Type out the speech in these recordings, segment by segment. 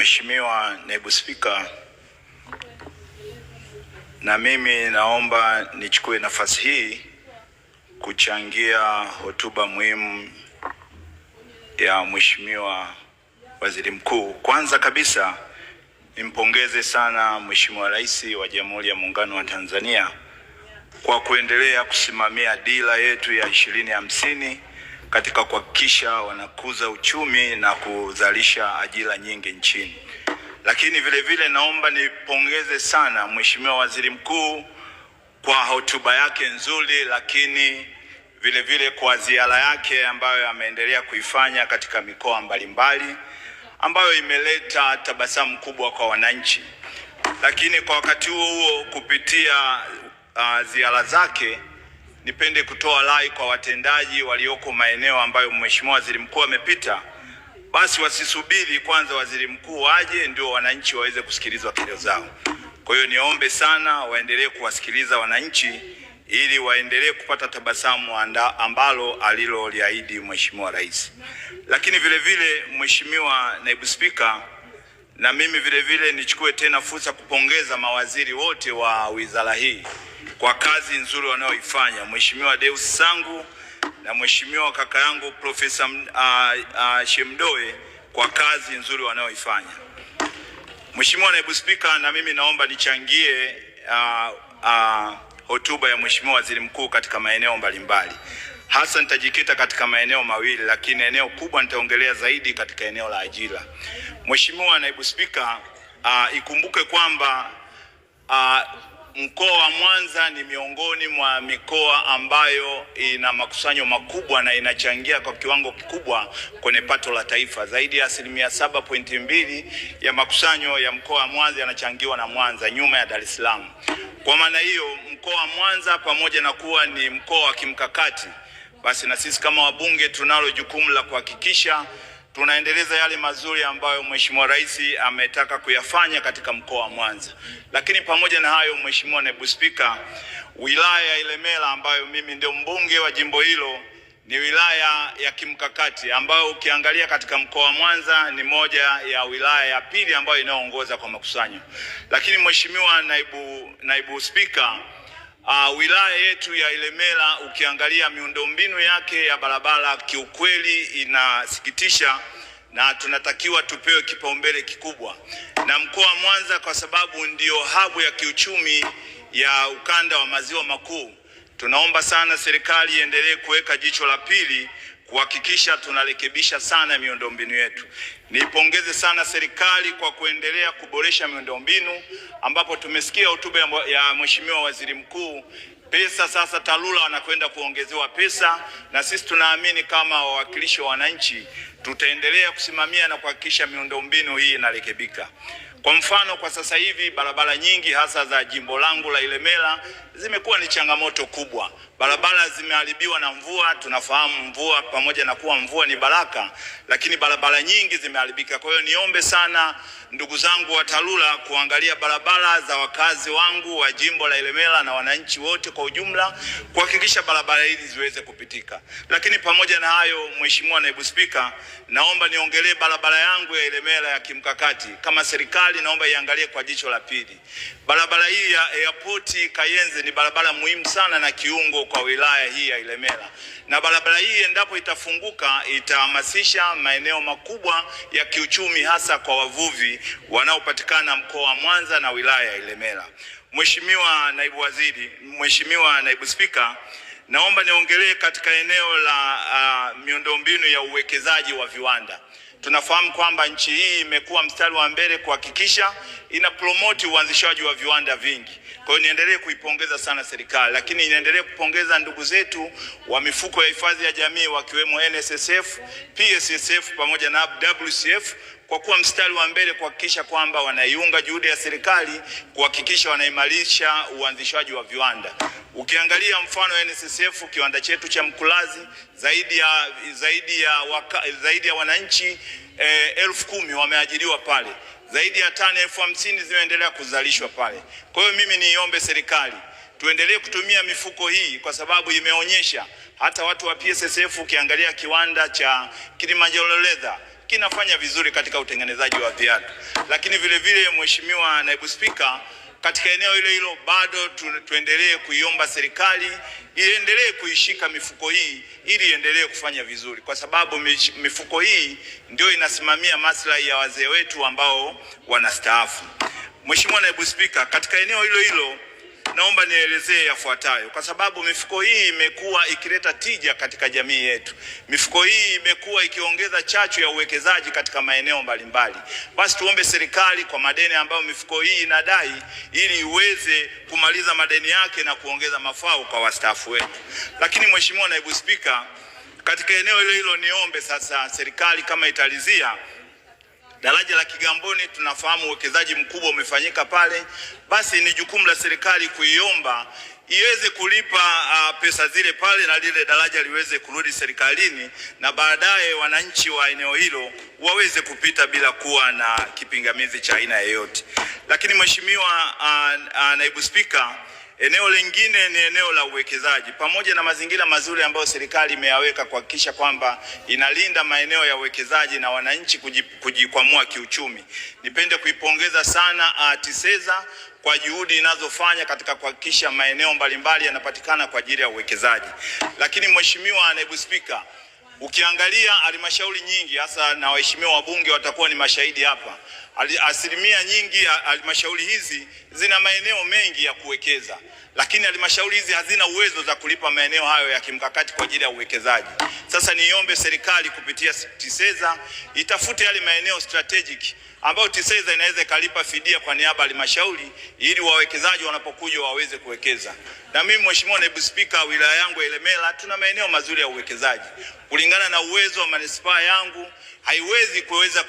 Mheshimiwa Naibu Spika, na mimi naomba nichukue nafasi hii kuchangia hotuba muhimu ya Mheshimiwa Waziri Mkuu. Kwanza kabisa nimpongeze sana Mheshimiwa Rais wa Jamhuri ya Muungano wa Tanzania kwa kuendelea kusimamia dira yetu ya 2050 katika kuhakikisha wanakuza uchumi na kuzalisha ajira nyingi nchini. Lakini vile vile naomba nipongeze sana Mheshimiwa Waziri Mkuu kwa hotuba yake nzuri, lakini vile vile kwa ziara yake ambayo ameendelea kuifanya katika mikoa mbalimbali ambayo imeleta tabasamu kubwa kwa wananchi. Lakini kwa wakati huo kupitia ziara zake, nipende kutoa rai kwa watendaji walioko maeneo ambayo Mheshimiwa Waziri Mkuu amepita, basi wasisubiri kwanza Waziri Mkuu aje ndio wananchi waweze kusikilizwa kero zao. Kwa hiyo niombe sana waendelee kuwasikiliza wananchi ili waendelee kupata tabasamu ambalo aliloliahidi Mheshimiwa Rais. Lakini vile vile Mheshimiwa Naibu Spika, na mimi vile vile nichukue tena fursa kupongeza mawaziri wote wa wizara hii kwa kazi nzuri wanayoifanya. Mheshimiwa Deus Sangu na Mheshimiwa kaka yangu Profesa Shemdoe kwa kazi nzuri wanayoifanya. Mheshimiwa Naibu Spika, na mimi naomba nichangie hotuba ya Mheshimiwa Waziri Mkuu katika maeneo mbalimbali. Hasa nitajikita katika maeneo mawili, lakini eneo kubwa nitaongelea zaidi katika eneo la ajira. Mheshimiwa Naibu Spika, ikumbuke kwamba mkoa wa Mwanza ni miongoni mwa mikoa ambayo ina makusanyo makubwa na inachangia kwa kiwango kikubwa kwenye pato la taifa. Zaidi ya 7.2% ya makusanyo ya mkoa wa Mwanza yanachangiwa na Mwanza, nyuma ya Dar es Salaam. Kwa maana hiyo, mkoa wa Mwanza pamoja na kuwa ni mkoa wa kimkakati, basi na sisi kama wabunge tunalo jukumu la kuhakikisha tunaendeleza yale mazuri ambayo Mheshimiwa Rais ametaka kuyafanya katika mkoa wa Mwanza. Lakini pamoja na hayo, Mheshimiwa Naibu Spika, wilaya ya Ilemela ambayo mimi ndio mbunge wa jimbo hilo ni wilaya ya kimkakati ambayo ukiangalia katika mkoa wa Mwanza ni moja ya wilaya ya pili ambayo inaongoza kwa makusanyo. Lakini Mheshimiwa Naibu Spika, wilaya yetu ya Ilemela ukiangalia miundombinu yake ya barabara kiukweli inasikitisha na tunatakiwa tupewe kipaumbele kikubwa. Na mkoa wa Mwanza kwa sababu ndio habu ya kiuchumi ya ukanda wa maziwa makuu, tunaomba sana serikali iendelee kuweka jicho la pili kuhakikisha tunarekebisha sana miundombinu yetu. Niipongeze sana serikali kwa kuendelea kuboresha miundombinu, ambapo tumesikia hotuba ya Mheshimiwa Waziri Mkuu. Pesa sasa TARURA wanakwenda kuongezewa pesa, na sisi tunaamini kama wawakilishi wa wananchi tutaendelea kusimamia na kuhakikisha miundombinu hii inarekebika. Kwa mfano, kwa sasa hivi barabara nyingi hasa za jimbo langu la Ilemela zimekuwa ni changamoto kubwa. Barabara zimeharibiwa na mvua. Tunafahamu mvua, pamoja na kuwa mvua ni baraka, lakini barabara nyingi zimeharibika. Kwa hiyo niombe sana ndugu zangu wa TARURA kuangalia barabara za wakazi wangu wa jimbo la Ilemela na wananchi wote kwa ujumla, kuhakikisha barabara hizi ziweze kupitika. Lakini pamoja na hayo, Mheshimiwa Naibu Spika, naomba niongelee barabara yangu ya Ilemela ya kimkakati. Kama serikali naomba iangalie kwa jicho la pili. Barabara hii ya Airport Kayenze ni barabara muhimu sana na kiungo kwa wilaya hii ya Ilemela. Na barabara hii endapo itafunguka itahamasisha maeneo makubwa ya kiuchumi hasa kwa wavuvi wanaopatikana mkoa wa Mwanza na wilaya ya Ilemela. Mheshimiwa Naibu Spika, naomba niongelee katika eneo la miundombinu ya uwekezaji wa viwanda. Tunafahamu kwamba nchi hii imekuwa mstari wa mbele kuhakikisha ina promote uanzishaji wa viwanda vingi. Kwa hiyo niendelee kuipongeza sana serikali, lakini niendelee kupongeza ndugu zetu wa mifuko ya hifadhi ya jamii wakiwemo NSSF, PSSF pamoja na WCF kwa kuwa mstari wa mbele kuhakikisha kwamba wanaiunga juhudi ya serikali kuhakikisha wanaimarisha uanzishaji wa viwanda. Ukiangalia mfano NSSF, kiwanda chetu cha Mkulazi, zaidi ya wananchi 10,000 wameajiriwa pale. Zaidi ya tani 50,000 zimeendelea kuzalishwa pale. Kwa hiyo mimi niombe serikali tuendelee kutumia mifuko hii kwa sababu imeonyesha hata watu wa PSSF, ukiangalia kiwanda cha Kilimanjaro Leather kinafanya vizuri katika utengenezaji wa viatu. Lakini vile vile, Mheshimiwa Naibu Spika, katika eneo hilo hilo bado tuendelee kuiomba serikali iendelee kuishika mifuko hii ili iendelee kufanya vizuri, kwa sababu mifuko hii ndio inasimamia maslahi ya wazee wetu ambao wanastaafu. Mheshimiwa Naibu Spika, katika eneo hilo hilo naomba nielezee yafuatayo, kwa sababu mifuko hii imekuwa ikileta tija katika jamii yetu. Mifuko hii imekuwa ikiongeza chachu ya uwekezaji katika maeneo mbalimbali. Basi tuombe serikali kwa madeni ambayo mifuko hii inadai, ili iweze kumaliza madeni yake na kuongeza mafao kwa wastaafu wetu. Lakini Mheshimiwa Naibu Spika, katika eneo hilo hilo niombe sasa serikali kama italizia daraja la Kigamboni, tunafahamu uwekezaji mkubwa umefanyika pale, basi ni jukumu la serikali kuiomba iweze kulipa pesa zile pale na lile daraja liweze kurudi serikalini, na baadaye wananchi wa eneo hilo waweze kupita bila kuwa na kipingamizi cha aina yoyote. Lakini Mheshimiwa Naibu Spika, eneo lingine ni eneo la uwekezaji, pamoja na mazingira mazuri ambayo serikali imeyaweka kuhakikisha kwamba inalinda maeneo ya uwekezaji na wananchi kujikwamua kiuchumi. Nipende kuipongeza sana TISEZA kwa juhudi inazofanya katika kuhakikisha maeneo mbalimbali yanapatikana kwa ajili ya uwekezaji. Lakini Mheshimiwa Naibu Spika, ukiangalia halmashauri nyingi, hasa na waheshimiwa wabunge watakuwa ni mashahidi hapa, asilimia nyingi halmashauri hizi zina maeneo mengi ya kuwekeza, lakini halmashauri hizi hazina uwezo za kulipa maeneo hayo ya kimkakati kwa ajili ya uwekezaji. Sasa niombe serikali kupitia TISEZA itafute yale maeneo strategic ambayo TISEZA inaweza ikalipa fidia kwa niaba ya halmashauri, ili wawekezaji wanapokuja waweze kuwekeza. Na mimi Mheshimiwa Naibu Spika, wilaya yangu ya Ilemela tuna maeneo mazuri ya uwekezaji. Kulingana na uwezo wa manispaa yangu haiwezi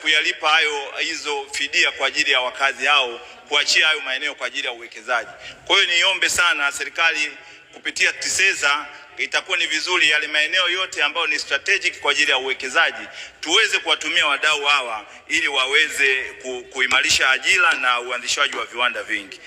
kuyalipa hizo fidia kwa ajili ya wakazi hao, kuachia hayo maeneo kwa ajili ya uwekezaji. Kwa hiyo niombe sana serikali kupitia TISEZA, itakuwa ni vizuri yale maeneo yote ambayo ni strategic kwa ajili ya uwekezaji tuweze kuwatumia wadau hawa ili waweze kuimarisha ajira na uanzishwaji wa viwanda vingi.